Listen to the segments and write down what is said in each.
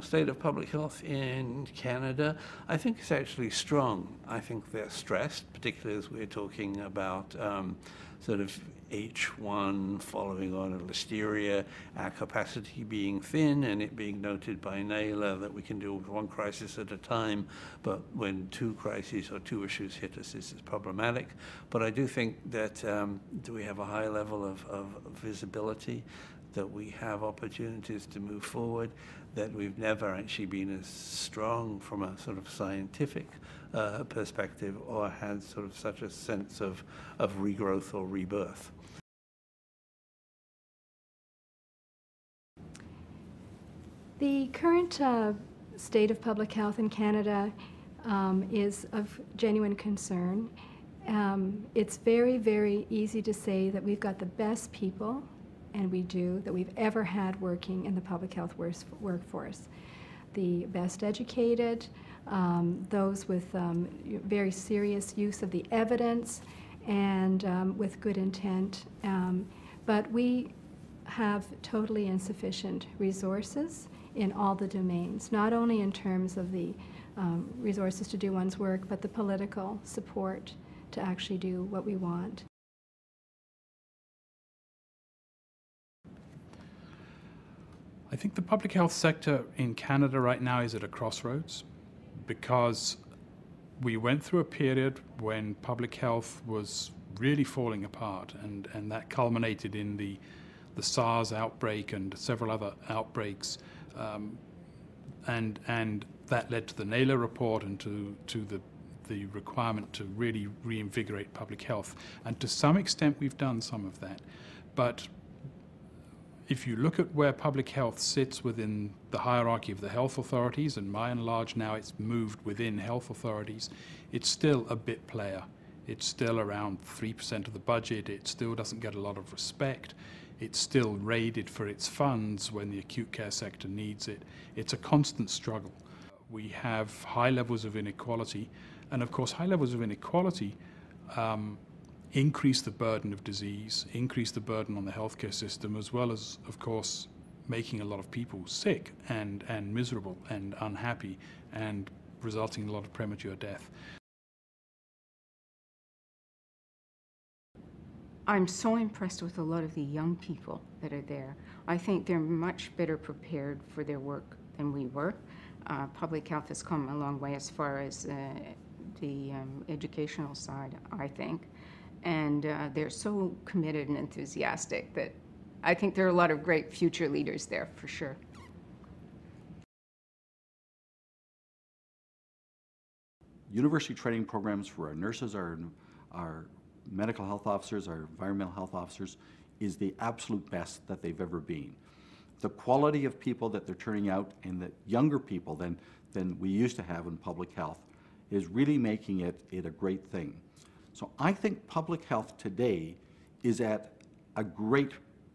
State of public health in Canada, I think is actually strong. I think they're stressed, particularly as we're talking about sort of H1 following on a listeria, our capacity being thin and it being noted by NAILA that we can deal with one crisis at a time, but when two crises or two issues hit us, this is problematic. But I do think that we have a high level of visibility, that we have opportunities to move forward, that we've never actually been as strong from a sort of scientific perspective or had sort of such a sense of regrowth or rebirth. The current state of public health in Canada is of genuine concern. It's very, very easy to say that we've got the best people, and we do, that we've ever had working in the public health workforce. The best educated, those with very serious use of the evidence and with good intent. But we have totally insufficient resources in all the domains, not only in terms of the resources to do one's work, but the political support to actually do what we want. I think the public health sector in Canada right now is at a crossroads, because we went through a period when public health was really falling apart, and that culminated in the SARS outbreak and several other outbreaks, and that led to the NAILA report and to the requirement to really reinvigorate public health. And to some extent we've done some of that, but if you look at where public health sits within the hierarchy of the health authorities, and by and large now it's moved within health authorities, it's still a bit player. It's still around 3% of the budget. It still doesn't get a lot of respect. It's still raided for its funds when the acute care sector needs it. It's a constant struggle. We have high levels of inequality, and of course high levels of inequality increase the burden of disease, increase the burden on the healthcare system, as well as, of course, making a lot of people sick and miserable and unhappy, and resulting in a lot of premature death. I'm so impressed with a lot of the young people that are there. I think they're much better prepared for their work than we were. Public health has come a long way as far as the educational side, I think. And they're so committed and enthusiastic that I think there are a lot of great future leaders there, for sure. University training programs for our nurses, our medical health officers, our environmental health officers is the absolute best that they've ever been. The quality of people that they're turning out, and that younger people than we used to have in public health, is really making it a great thing. So I think public health today is at a great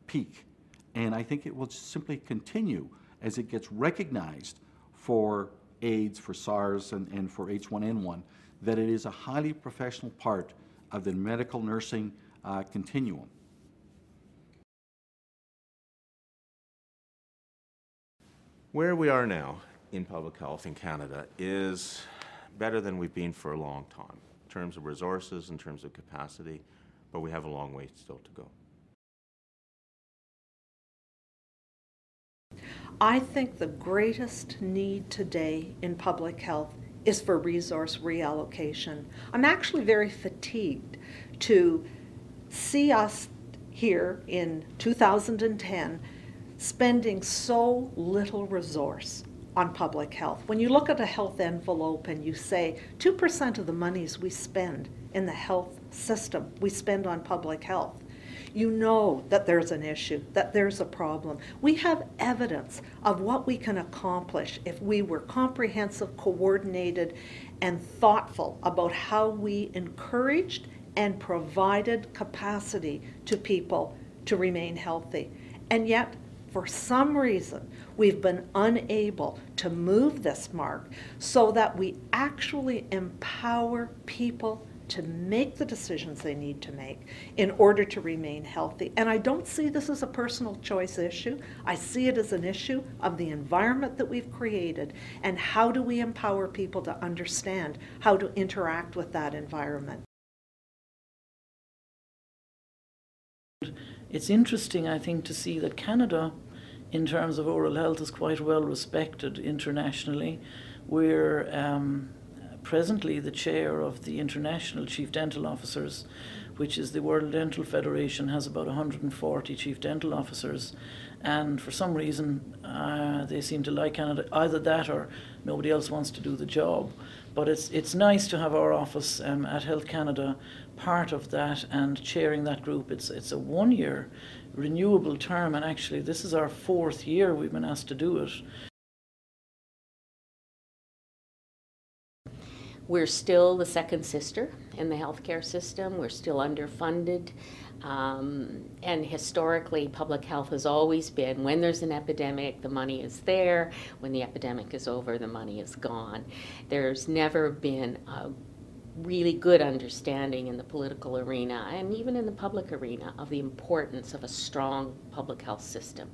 peak, and I think it will simply continue as it gets recognized for AIDS, for SARS, and for H1N1, that it is a highly professional part of the medical nursing continuum. Where we are now in public health in Canada is better than we've been for a long time, in terms of resources, in terms of capacity, but we have a long way still to go. I think the greatest need today in public health is for resource reallocation. I'm actually very fatigued to see us here in 2010 spending so little resource on public health. When you look at a health envelope and you say 2% of the monies we spend in the health system, we spend on public health, you know that there's an issue, that there's a problem. We have evidence of what we can accomplish if we were comprehensive, coordinated, and thoughtful about how we encouraged and provided capacity to people to remain healthy. And yet, for some reason, we've been unable to move this mark so that we actually empower people to make the decisions they need to make in order to remain healthy. And I don't see this as a personal choice issue. I see it as an issue of the environment that we've created and how do we empower people to understand how to interact with that environment. It's interesting, I think, to see that Canada, in terms of oral health, is quite well respected internationally. We're presently the chair of the International Chief Dental Officers, which is the World Dental Federation, has about 140 chief dental officers. And for some reason, they seem to like Canada. Either that or nobody else wants to do the job. But it's nice to have our office at Health Canada part of that and chairing that group. It's a 1-year renewable term, and actually this is our 4th year we've been asked to do it. We're still the second sister in the healthcare system. We're still underfunded. And historically, public health has always been, when there's an epidemic, the money is there. When the epidemic is over, the money is gone. There's never been a really good understanding in the political arena and even in the public arena of the importance of a strong public health system.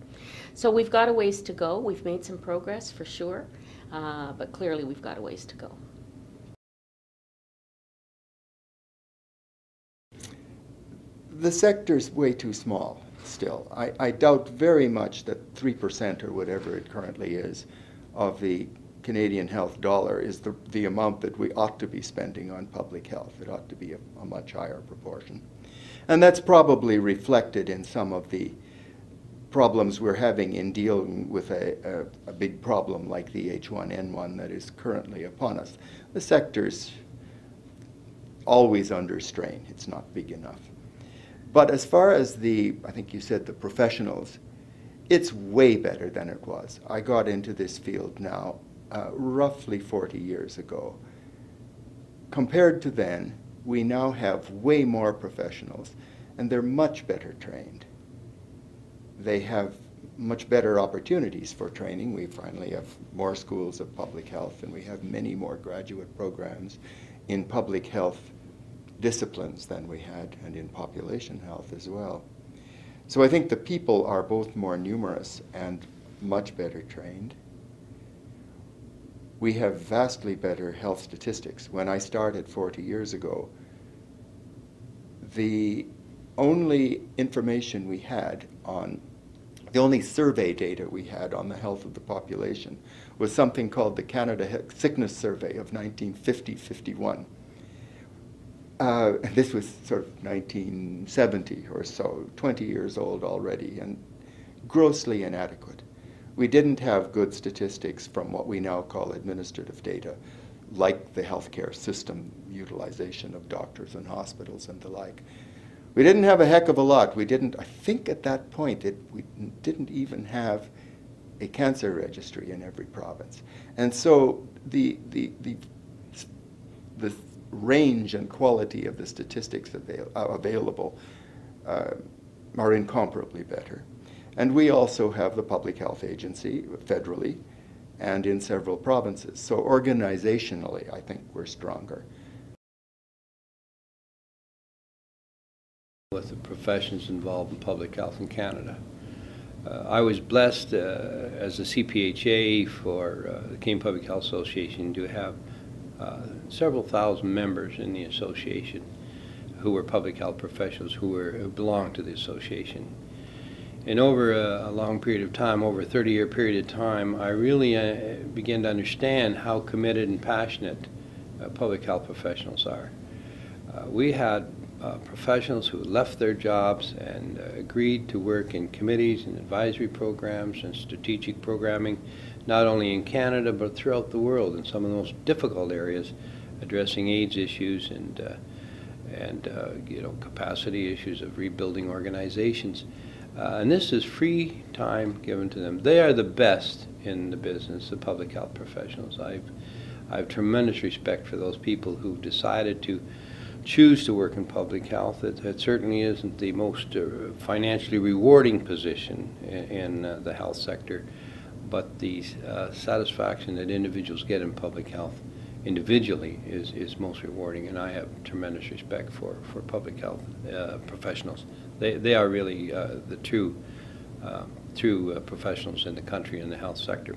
So we've got a ways to go. We've made some progress for sure, but clearly we've got a ways to go. The sector's way too small still. I doubt very much that 3% or whatever it currently is of the Canadian health dollar is the amount that we ought to be spending on public health. It ought to be a much higher proportion. And that's probably reflected in some of the problems we're having in dealing with a big problem like the H1N1 that is currently upon us. The sector's always under strain. It's not big enough. But as far as I think you said the professionals, it's way better than it was. I got into this field now roughly 40 years ago. Compared to then, we now have way more professionals, and they're much better trained. They have much better opportunities for training. We finally have more schools of public health, and we have many more graduate programs in public health disciplines than we had, and in population health as well. So I think the people are both more numerous and much better trained. We have vastly better health statistics. When I started 40 years ago, the only information we had on, the only survey data we had on the health of the population was something called the Canada Sickness Survey of 1950-51. This was sort of 1970 or so, 20 years old already, and grossly inadequate. We didn't have good statistics from what we now call administrative data, like the healthcare system utilization of doctors and hospitals and the like. We didn't have a heck of a lot. We didn't, I think at that point, we didn't even have a cancer registry in every province. And so the range and quality of the statistics available are incomparably better. And we also have the Public Health Agency federally and in several provinces. So organizationally, I think we're stronger. With the professions involved in public health in Canada. I was blessed as a CPHA for the Canadian Public Health Association to have several thousand members in the association who were public health professionals who belonged to the association. And over a long period of time, over a 30-year period of time, I really began to understand how committed and passionate public health professionals are. We had professionals who left their jobs and agreed to work in committees and advisory programs and strategic programming, not only in Canada but throughout the world in some of the most difficult areas, addressing AIDS issues and capacity issues of rebuilding organizations. And this is free time given to them. They are the best in the business of public health professionals. I have tremendous respect for those people who decided to choose to work in public health. It certainly isn't the most financially rewarding position in the health sector, but the satisfaction that individuals get in public health individually is most rewarding, and I have tremendous respect for public health professionals. They are really the true professionals in the country in the health sector.